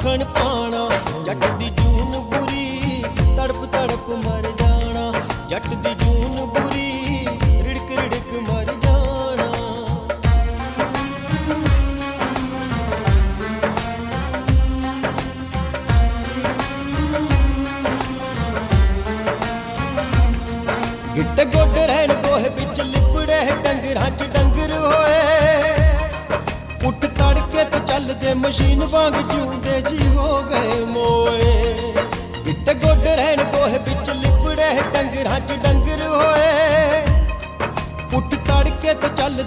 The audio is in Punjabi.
ਮੱਖਣ ਪਾਣਾ। ਜੱਟ ਦੀ ਜੂਨ ਬੁਰੀ ਤੜਪ ਤੜਪ ਮਰ ਜਾਣਾ। ਜੱਟ ਦੀ ਜੂਨ ਬੁਰੀ ਰਿੜਕ ਰਿੜਕ ਮਰ ਜਾਣਾ। ਗਿੱਟੇ ਗੋਡੇ ਰਹਿਣ ਗੋਹੇ ਵਿੱਚ ਲਿਪੜੇ ਡੰਗਰਾਂ 'ਚ ਡੰਗਰ ਹੋਏ। ਉੱਠ ਤੜਕੇ ਤੋਂ ਚੱਲਦੇ ਮਸ਼ੀਨ ਵਾਂਗ ਜਿਉਂਦੇ ਜੀ ਹੋ ਗਏ ਮੋਏ। ਗਿੱਟੇ ਗੋਡੇ ਰਹਿਣ ਗੋਹੇ ਵਿੱਚ ਲਿਪੜੇ ਡੰਗਰਾਂ 'ਚ ਡੰਗਰ ਹੋਏ। ਉੱਠ ਤੜਕੇ ਤੋਂ ਚੱਲਦੇ